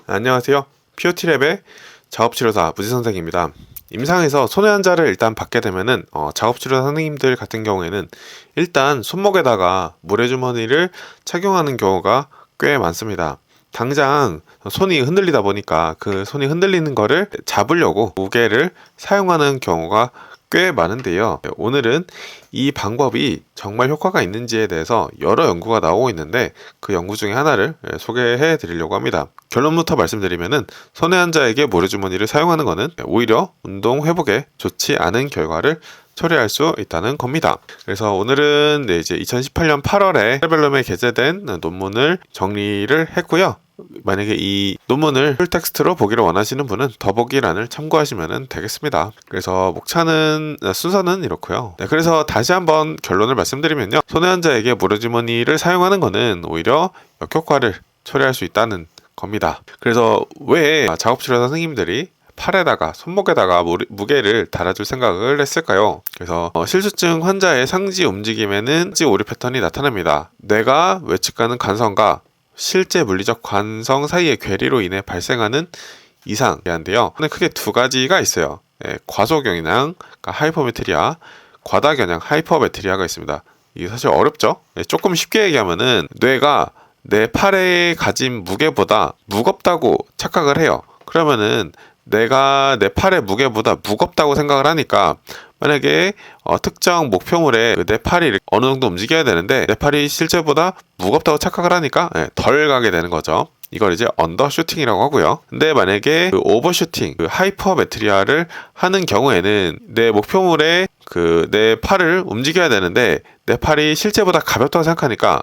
안녕하세요. POT랩의 작업치료사 무지선생입니다. 임상에서 손해 환자를 일단 받게 되면은 작업치료사 선생님들 같은 경우에는 일단 손목에다가 모래주머니를 착용하는 경우가 꽤 많습니다. 당장 손이 흔들리다 보니까 그 손이 흔들리는 거를 잡으려고 무게를 사용하는 경우가 꽤 많은데요. 오늘은 이 방법이 정말 효과가 있는지에 대해서 여러 연구가 나오고 있는데 그 연구 중에 하나를 소개해 드리려고 합니다. 결론부터 말씀드리면은 손해 환자에게 모래주머니를 사용하는 것은 오히려 운동 회복에 좋지 않은 결과를 초래할 수 있다는 겁니다. 그래서 오늘은 이제 2018년 8월에 세레벨럼에 게재된 논문을 정리를 했고요. 만약에 이 논문을 풀텍스트로 보기를 원하시는 분은 더보기란을 참고하시면 되겠습니다. 그래서 목차는 순서는 이렇고요. 그래서 다시 한번 결론을 말씀드리면요. 손해 환자에게 모래주머니를 사용하는 것은 오히려 역효과를 초래할 수 있다는 겁니다. 그래서 왜 작업치료사 선생님들이 팔에다가 손목에다가 무게를 달아줄 생각을 했을까요? 그래서 실수증 환자의 상지 움직임에는 상지 오류 패턴이 나타납니다. 뇌가 외측가는 관성과 실제 물리적 관성 사이의 괴리로 인해 발생하는 이상인데요. 크게 두 가지가 있어요. 과소경향, 그러니까 하이퍼메트리아, 과다경향, 하이퍼메트리아가 있습니다. 이게 사실 어렵죠? 조금 쉽게 얘기하면은 뇌가 내 팔에 가진 무게보다 무겁다고 착각을 해요. 그러면은 내가 내 팔의 무게보다 무겁다고 생각을 하니까 만약에 특정 목표물에 내 팔이 어느 정도 움직여야 되는데 내 팔이 실제보다 무겁다고 착각을 하니까 덜 가게 되는 거죠. 이걸 이제 언더슈팅이라고 하고요. 근데 만약에 오버슈팅, 하이퍼메트리아를 하는 경우에는 내 목표물에 내 팔을 움직여야 되는데 내 팔이 실제보다 가볍다고 생각하니까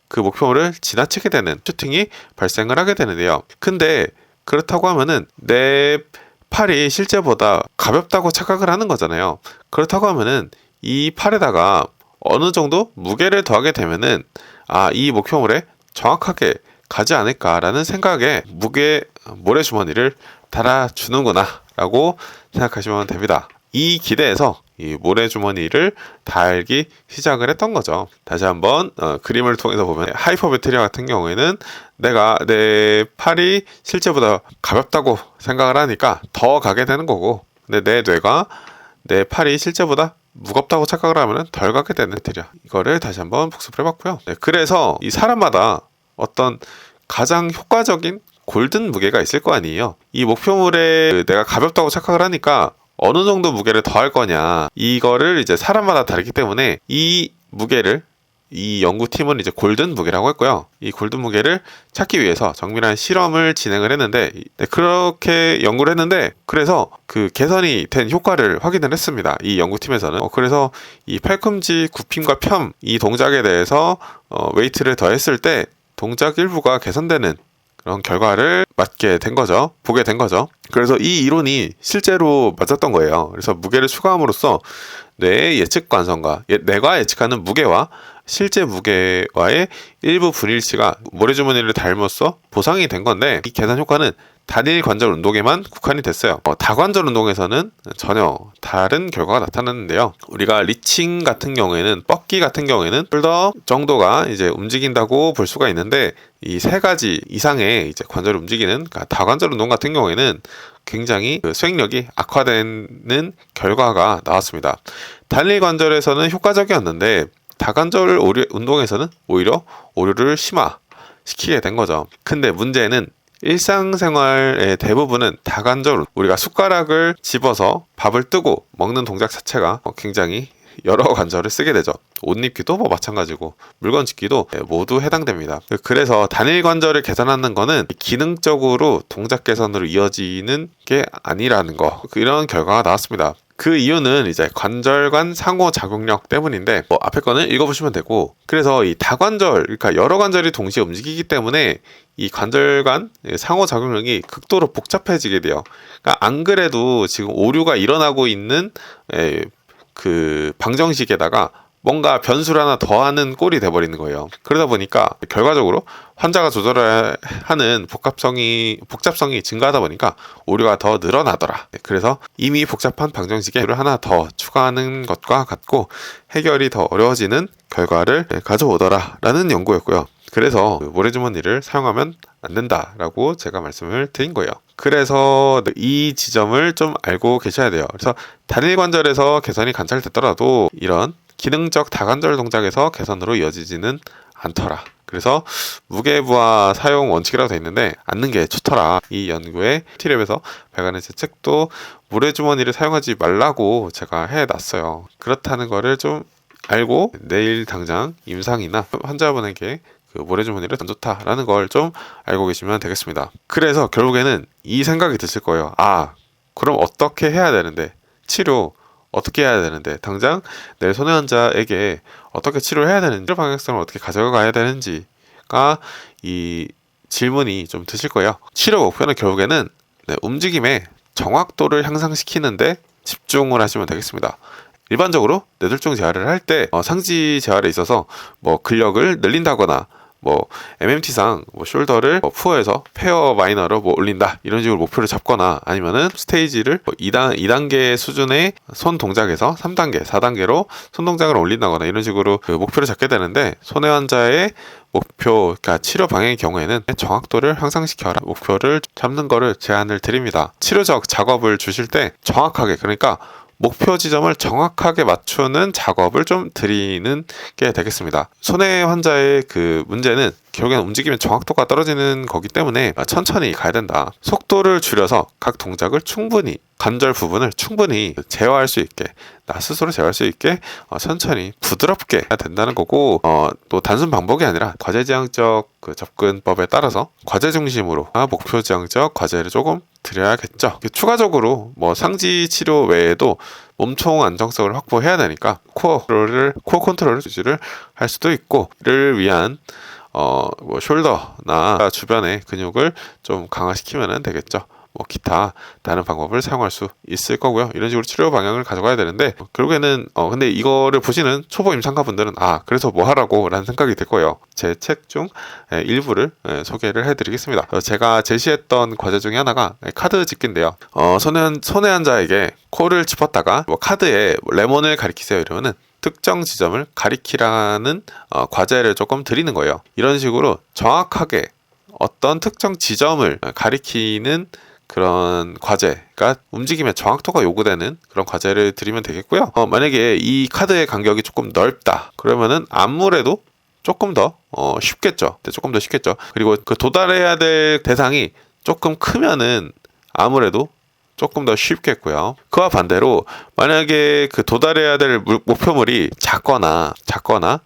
그 목표물을 지나치게 되는 슈팅이 발생을 하게 되는데요. 근데 그렇다고 하면은 내 팔이 실제보다 가볍다고 착각을 하는 거잖아요. 그렇다고 하면은 이 팔에다가 어느 정도 무게를 더하게 되면은 이 목표물에 정확하게 가지 않을까라는 생각에 모래주머니를 달아주는구나 라고 생각하시면 됩니다. 이 기대에서 이 모래주머니를 달기 시작을 했던 거죠. 다시 한번 그림을 통해서 보면 하이퍼메트리아 같은 경우에는 내가 내 팔이 실제보다 가볍다고 생각을 하니까 더 가게 되는 거고, 근데 내 뇌가 내 팔이 실제보다 무겁다고 착각을 하면 덜 가게 되는 메트리아. 이거를 다시 한번 복습을 해봤고요. 그래서 이 사람마다 어떤 가장 효과적인 골든 무게가 있을 거 아니에요. 이 목표물에 내가 가볍다고 착각을 하니까 어느 정도 무게를 더할 거냐, 이거를 이제 사람마다 다르기 때문에 이 무게를 이 연구팀은 이제 골든 무게라고 했고요. 이 골든 무게를 찾기 위해서 정밀한 실험을 진행을 했는데, 그렇게 연구를 했는데 그래서 그 개선이 된 효과를 확인을 했습니다. 이 연구팀에서는. 그래서 이 팔꿈치 굽힘과 펴 이 동작에 대해서 웨이트를 더했을 때 동작 일부가 개선되는 그런 결과를 보게 된 거죠. 그래서 이 이론이 실제로 맞았던 거예요. 그래서 무게를 추가함으로써 뇌의 예측 관성과 뇌가 예측하는 무게와 실제 무게와의 일부 불일치가 모래주머니를 달므로써 보상이 된 건데, 이 계산 효과는 단일 관절 운동에만 국한이 됐어요. 다관절 운동에서는 전혀 다른 결과가 나타났는데요. 우리가 리칭 같은 경우에는, 뻗기 같은 경우에는 숄더 정도가 이제 움직인다고 볼 수가 있는데, 이 세 가지 이상의 이제 관절을 움직이는, 그러니까 다관절 운동 같은 경우에는 굉장히 수행력이 악화되는 결과가 나왔습니다. 단일 관절에서는 효과적이었는데 다관절 운동에서는 오히려 오류를 심화시키게 된 거죠. 근데 문제는 일상생활의 대부분은 다관절, 우리가 숟가락을 집어서 밥을 뜨고 먹는 동작 자체가 굉장히 여러 관절을 쓰게 되죠. 옷 입기도 마찬가지고 물건 짚기도 모두 해당됩니다. 그래서 단일 관절을 개선하는 거는 기능적으로 동작 개선으로 이어지는 게 아니라는 거, 이런 결과가 나왔습니다. 그 이유는 이제 관절 간 상호 작용력 때문인데, 앞에 거는 읽어보시면 되고, 그래서 이 다관절, 그러니까 여러 관절이 동시에 움직이기 때문에 이 관절 간 상호 작용력이 극도로 복잡해지게 돼요. 그러니까 안 그래도 지금 오류가 일어나고 있는 그 방정식에다가 뭔가 변수를 하나 더하는 꼴이 돼버리는 거예요. 그러다 보니까 결과적으로 환자가 조절해야 하는 복잡성이 증가하다 보니까 오류가 더 늘어나더라. 그래서 이미 복잡한 방정식에 하나 더 추가하는 것과 같고 해결이 더 어려워지는 결과를 가져오더라 라는 연구였고요. 그래서 그 모래주머니를 사용하면 안 된다라고 제가 말씀을 드린 거예요. 그래서 이 지점을 좀 알고 계셔야 돼요. 그래서 단일 관절에서 개선이 관찰됐더라도 이런 기능적 다관절 동작에서 개선으로 이어지지는 않더라. 그래서 무게부하 사용 원칙이라고 되어 있는데 앉는 게 좋더라. 이 연구에 튜티랩에서 발간한 제 책도 모래주머니를 사용하지 말라고 제가 해놨어요. 그렇다는 거를 좀 알고 내일 당장 임상이나 환자분에게 그 모래주머니를 안 좋다라는 걸 좀 알고 계시면 되겠습니다. 그래서 결국에는 이 생각이 드실 거예요. 아, 그럼 어떻게 해야 되는데, 치료 어떻게 해야 되는데, 당장 내 손해 환자에게 어떻게 치료를 해야 되는지, 치료 방향성을 어떻게 가져가야 되는지가 이 질문이 좀 드실 거예요. 치료 목표는 결국에는 움직임의 정확도를 향상시키는데 집중을 하시면 되겠습니다. 일반적으로 뇌졸중 재활을 할 때 상지 재활에 있어서 뭐 근력을 늘린다거나 뭐 MMT상 뭐 숄더를 푸어에서 페어 마이너로 뭐 올린다 이런 식으로 목표를 잡거나 아니면은 스테이지를 2단계 수준의 손 동작에서 3단계, 4단계로 손 동작을 올린다거나 이런 식으로 그 목표를 잡게 되는데 손해 환자의 목표, 그러니까 치료 방향의 경우에는 정확도를 향상시켜라 목표를 잡는 거를 제안을 드립니다. 치료적 작업을 주실 때 정확하게, 그러니까 목표 지점을 정확하게 맞추는 작업을 좀 드리는 게 되겠습니다. 손해 환자의 그 문제는 결국엔 움직임의 정확도가 떨어지는 거기 때문에 천천히 가야 된다. 속도를 줄여서 각 동작을 충분히, 관절 부분을 충분히 제어할 수 있게, 나 스스로 제어할 수 있게 천천히 부드럽게 해야 된다는 거고, 또 단순 반복이 아니라 과제지향적 그 접근법에 따라서 과제 중심으로 목표 지향적 과제를 조금 드려야겠죠. 추가적으로 뭐 상지 치료 외에도 몸통 안정성을 확보해야 되니까 코어 컨트롤을 유지를 할 수도 있고, 이를 위한 뭐 숄더나 주변의 근육을 좀 강화시키면 되겠죠. 뭐 기타 다른 방법을 사용할 수 있을 거고요. 이런 식으로 치료 방향을 가져가야 되는데 결국에는 근데 이거를 보시는 초보 임상가분들은 그래서 뭐 하라고 라는 생각이 들 거예요. 제 책 중 일부를 소개를 해드리겠습니다. 제가 제시했던 과제 중에 하나가 카드 짚기인데요. 손해 환자에게 코를 짚었다가 뭐 카드에 레몬을 가리키세요 이러면은 특정 지점을 가리키라는 과제를 조금 드리는 거예요. 이런 식으로 정확하게 어떤 특정 지점을 가리키는 그런 과제가 움직임의 정확도가 요구되는 그런 과제를 드리면 되겠고요. 만약에 이 카드의 간격이 조금 넓다 그러면은 아무래도 조금 더 쉽겠죠. 조금 더 쉽겠죠. 그리고 그 도달해야 될 대상이 조금 크면은 아무래도 조금 더 쉽겠고요. 그와 반대로 만약에 그 도달해야 될 목표물이 작거나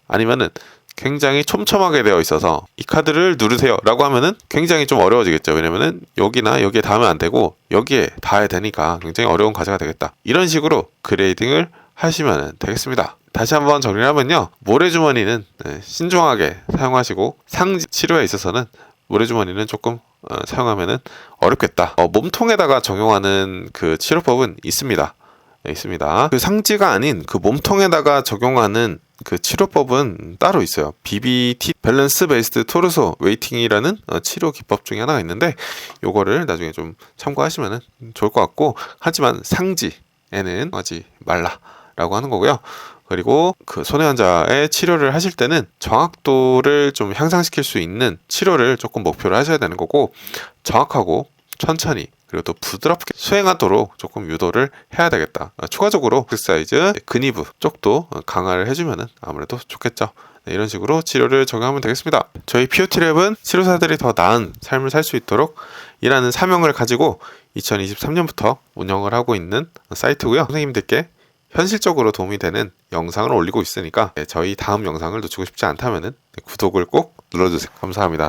아니면은 굉장히 촘촘하게 되어 있어서 이 카드를 누르세요 라고 하면은 굉장히 좀 어려워지겠죠. 왜냐면은 여기나 여기에 닿으면 안 되고 여기에 닿아야 되니까 굉장히 어려운 과제가 되겠다. 이런 식으로 그레이딩을 하시면 되겠습니다. 다시 한번 정리를 하면요, 모래주머니는 신중하게 사용하시고 상지 치료에 있어서는 모래주머니는 조금 사용하면은 어렵겠다. 몸통에다가 적용하는 그 치료법은 있습니다. 있습니다. 그 상지가 아닌 그 몸통에다가 적용하는 그 치료법은 따로 있어요. BBT 밸런스 베이스드 토르소 웨이팅이라는 치료 기법 중에 하나가 있는데 요거를 나중에 좀 참고하시면 좋을 것 같고, 하지만 상지에는 하지 말라라고 하는 거고요. 그리고 그 손해 환자의 치료를 하실 때는 정확도를 좀 향상시킬 수 있는 치료를 조금 목표로 하셔야 되는 거고, 정확하고 천천히 그리고 또 부드럽게 수행하도록 조금 유도를 해야 되겠다. 추가적으로 엑서사이즈 근위부 쪽도 강화를 해주면 아무래도 좋겠죠. 이런 식으로 치료를 적용하면 되겠습니다. 저희 POT랩은 치료사들이 더 나은 삶을 살 수 있도록 일하는 사명을 가지고 2023년부터 운영을 하고 있는 사이트고요. 선생님들께 현실적으로 도움이 되는 영상을 올리고 있으니까 저희 다음 영상을 놓치고 싶지 않다면 구독을 꼭 눌러주세요. 감사합니다.